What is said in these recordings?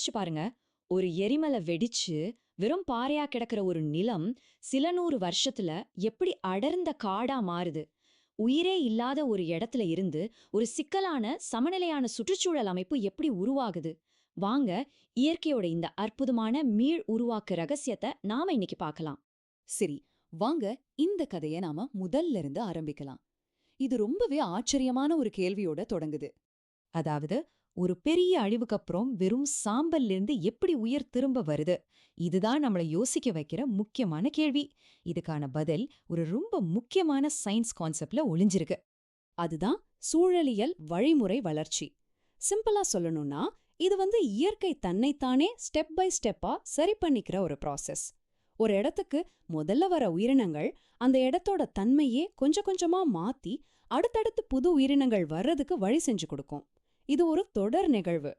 யோசிச்சு பாருங்க. ஒரு எரிமலை வெடிச்சு வெறும் பாறையா கிடக்கிற ஒரு நிலம் சில 100 வருஷத்துல எப்படி அடர்ந்த காடா மாறுது. உயிரே இல்லாத ஒரு இடத்துல இருந்து ஒரு சிக்கலான சமநிலையான சுற்றுச்சூழல் அமைப்பு எப்படி உருவாகுது. வாங்க, இயற்கையோட இந்த அற்புதமான மீள் உருவாக்க ரகசியத்தை நாம இன்னைக்கு பார்க்கலாம். சரி, வாங்க இந்த கதைய நாம முதல்ல இருந்து ஆரம்பிக்கலாம். இது ரொம்பவே ஆச்சரியமான ஒரு கேள்வியோட தொடங்குது. அதாவது, ஒரு பெரிய அழிவுக்கு அப்புறம் வெறும் சாம்பல்ல இருந்து எப்படி உயிர் திரும்ப வருது. இதுதான் நம்மளை யோசிக்க வைக்கிற முக்கியமான கேள்வி. இதுக்கான பதில் ஒரு ரொம்ப முக்கியமான சயின்ஸ் கான்செப்ட்ல ஒளிஞ்சிருக்கு. அதுதான் சூழலியல் வழிமுறை வளர்ச்சி. சிம்பிளா சொல்லணும்னா, இது இயற்கை தன்னைத்தானே ஸ்டெப் பை ஸ்டெப்பா சரி பண்ணிக்கிற ஒரு ப்ராசஸ். ஒரு இடத்துக்கு முதல்ல வர உயிரினங்கள் அந்த இடத்தோட தன்மையே கொஞ்சம் கொஞ்சமா மாத்தி அடுத்தடுத்து புது உயிரினங்கள் வர்றதுக்கு வழி செஞ்சு கொடுக்கும். இது ஒரு தொடர் நிகழ்வு.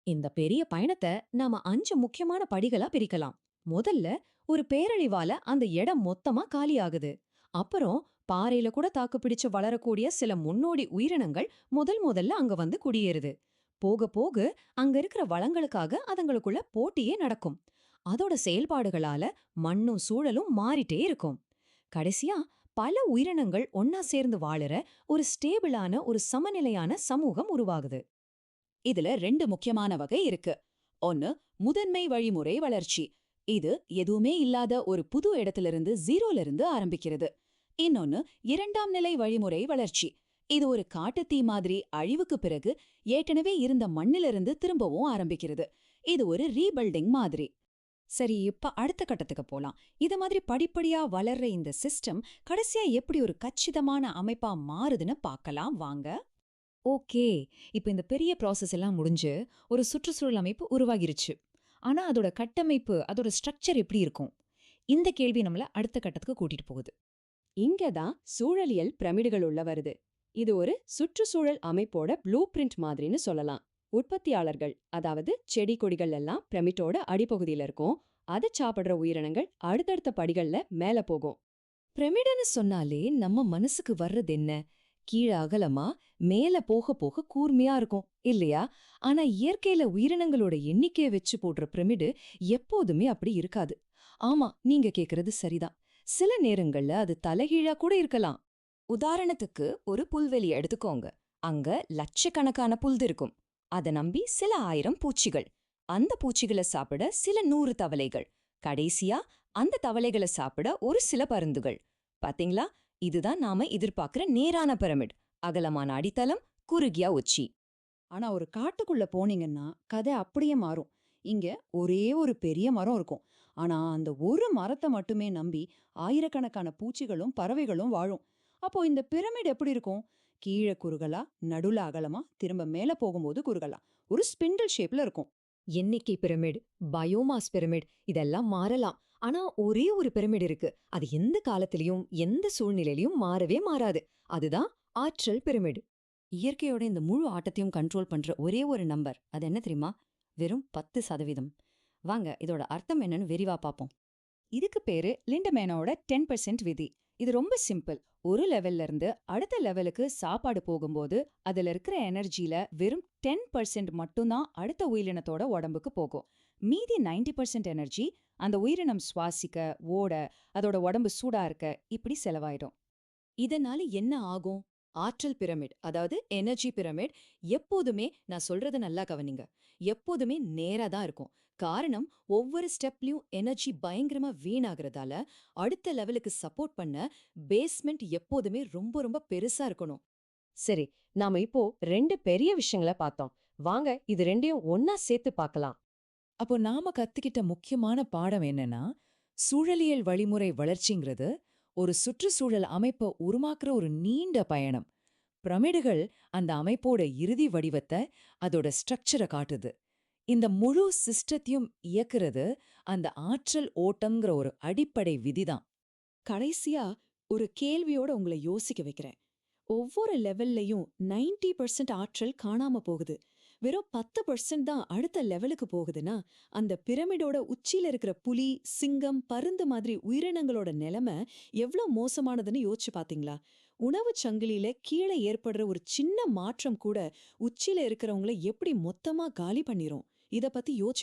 இந்த பெரிய பயணத்தை நாம 5 முக்கியமான படிகளா பிரிக்கலாம். முதல்ல, ஒரு பேரழிவால அந்த இடம் மொத்தமா காலியாகுது. அப்புறம் பாறையில கூட தாக்குப்பிடிச்சு வளரக்கூடிய சில முன்னோடி உயிரினங்கள் முதல்ல அங்க வந்து குடியேறுது. போக போக அங்க இருக்கிற வளங்களுக்காக அதுங்களுக்குள்ள போட்டியே நடக்கும். அதோட செயல்பாடுகளால மண்ணும் சூழலும் மாறிட்டே இருக்கும். கடைசியா பல உயிரினங்கள் ஒன்னா சேர்ந்து வாழற ஒரு ஸ்டேபிளான ஒரு சமநிலையான சமூகம் உருவாகுது. இதுல 2 முக்கியமான வகை இருக்கு. ஒன்னு, முதன்மை வழிமுறை வளர்ச்சி. இது எதுவுமே இல்லாத ஒரு புது இடத்திலிருந்து ஜீரோல இருந்து ஆரம்பிக்கிறது. இன்னொன்னு, இரண்டாம் நிலை வழிமுறை வளர்ச்சி. இது ஒரு காட்டுத்தீ மாதிரி அழிவுக்கு பிறகு ஏற்கனவே இருந்த மண்ணிலிருந்து திரும்பவும் ஆரம்பிக்கிறது. இது ஒரு ரீபில்டிங் மாதிரி. சரி, இப்ப அடுத்த கட்டத்துக்கு போலாம். இது மாதிரி படிப்படியா வளர்ற இந்த சிஸ்டம் கடைசியா எப்படி ஒரு கச்சிதமான அமைப்பா மாறுதுன்னு பார்க்கலாம் வாங்க. ஓகே, இப்ப இந்த பெரிய ப்ராசஸ் எல்லாம் முடிஞ்சு ஒரு சுற்றுச்சூழல் அமைப்பு உருவாகிருச்சு. ஆனா அதோட கட்டமைப்பு, அதோட ஸ்ட்ரக்சர் எப்படி இருக்கும்? இந்த கேள்வி நம்மள அடுத்த கட்டத்துக்கு கூட்டிட்டு போகுது. இங்கதான் சூழலியல் பிரமிடுகள் உள்ள வருது. இது ஒரு சுற்றுச்சூழல் அமைப்போட ப்ளூ பிரிண்ட் மாதிரின்னு சொல்லலாம். உற்பத்தியாளர்கள், அதாவது செடி கொடிகள் எல்லாம் பிரமிட்டோட அடிப்பகுதியில இருக்கும். அதை சாப்பிடுற உயிரினங்கள் அடுத்தடுத்த படிகள்ல மேல போகும். பிரமிடுன்னு சொன்னாலே நம்ம மனசுக்கு வர்றது என்ன? கீழே அகலமா, மேல போக போக கூர்மையா இருக்கும் இல்லையா? ஆனா இயற்கையில உயிரினங்களோட எண்ணிக்கையை வச்சு போடுற பிரமிடு எப்போதுமே அப்படி இருக்காது. ஆமா, நீங்க கேக்குறது சரிதான். சில நேரங்கள்ல அது தலைகீழா கூட இருக்கலாம். உதாரணத்துக்கு ஒரு புல்வெளியை எடுத்துக்கோங்க. அங்க லட்சக்கணக்கான புல்து இருக்கும். அத நம்பி சில 1000 பூச்சிகள். அந்த பூச்சிகளை சாப்பிட சில 100 தவளைகள். கடைசியா அந்த தவளைகளை சாப்பிட ஒரு சில பருந்துகள். பாத்தீங்களா? இதுதான் நாம எதிர்பார்க்கிற நேரான பிரமிட். அகலமான அடித்தளம், குறுகியா உச்சி. ஆனா ஒரு காட்டுக்குள்ள போனீங்கன்னா கதை அப்படியே மாறும். இங்க ஒரே ஒரு பெரிய மரம் இருக்கும். ஆனா அந்த ஒரு மரத்தை மட்டுமே நம்பி ஆயிரக்கணக்கான பூச்சிகளும் பறவைகளும் வாழும். அப்போ இந்த பிரமிட் எப்படி இருக்கும்? கீழே குறுகலா, நடுல அகலமா, திரும்ப மேல போகும்போது குறுகலா, ஒரு ஸ்பிண்டில் ஷேப்ல இருக்கும். எண்ணிக்கை பிரமிட், பயோமாஸ் பிரமிட் இதெல்லாம் மாறலாம். ஆனா ஒரே ஒரு பிரமிட் இருக்கு. அது எந்த காலத்திலயும் எந்த சூழ்நிலையிலயும் மாறவே மாறாது. அதுதான் ஆற்றல் பிரமிட். இயற்கையோட இந்த முழு ஆட்டத்தையும் கண்ட்ரோல் பண்ற ஒரே ஒரு நம்பர் அது என்ன தெரியுமா? வெறும் 10%. வாங்க, இதோட அர்த்தம் என்னன்னு விரிவா பார்ப்போம். இதுக்கு பேரு லிண்டமேனோட 10% விதி. இது ரொம்ப சிம்பிள். ஒரு லெவல்ல இருந்து அடுத்த லெவலுக்கு சாப்பாடு போகும்போது அதுல இருக்கிற எனர்ஜில வெறும் 10% மட்டும்தான் அடுத்த உயிரினத்தோட உடம்புக்கு போகும். மீதி 90% எனர்ஜி அந்த உயிரினம் சுவாசிக்க, ஓட, அதோட உடம்பு சூடா இருக்க இப்படி செலவாயிடும். இதனால என்ன ஆகும்? ஆற்றல் பிரமிட், அதாவது எனர்ஜி பிரமிட், எப்போதுமே, நான் சொல்றத நல்லா கவனிங்க, எப்போதுமே நேரா தான் இருக்கும். காரணம், ஒவ்வொரு ஸ்டெப்லயும் எனர்ஜி பயங்கரமா வீணாகிறதால அடுத்த லெவலுக்கு சப்போர்ட் பண்ண பேஸ்மெண்ட் எப்போதுமே ரொம்ப ரொம்ப பெருசா இருக்கணும். சரி, நாம இப்போ 2 பெரிய விஷயங்களை பார்த்தோம். வாங்க, இது ரெண்டையும் ஒன்னா சேர்த்து பார்க்கலாம். அப்போ நாம கத்துக்கிட்ட முக்கியமான பாடம் என்னன்னா, சூழலியல் வழிமுறை வளர்ச்சிங்கிறது ஒரு சுற்றுச்சூழல் அமைப்பை உருமாக்குற ஒரு நீண்ட பயணம். பிரமிடுகள் அந்த அமைப்போட இறுதி வடிவத்தை, அதோட ஸ்ட்ரக்சரை காட்டுது. இந்த முழு சிஸ்டத்தையும் இயக்குறது அந்த ஆற்றல் ஓட்டம்ங்கிற ஒரு அடிப்படை விதிதான். கடைசியா ஒரு கேள்வியோட உங்களை யோசிக்க வைக்கிறேன். ஒவ்வொரு லெவல்லையும் 90% ஆற்றல் காணாம போகுது. வெறும் 10% தான் அடுத்த லெவலுக்கு போகுதுன்னா, அந்த பிரமிடோட உச்சியில இருக்கிற புலி, சிங்கம், பருந்து மாதிரி உயிரினங்களோட நிலைமை எவ்ளோ மோசமானதுன்னு யோசிச்சு பாத்தீங்களா? உணவுச் சங்கிலியில கீழே ஏற்படுற ஒரு சின்ன மாற்றம் கூட உச்சியில இருக்கிறவங்கள எப்படி மொத்தமா காலி பண்ணிரும். இத பத்தி யோசிச்சு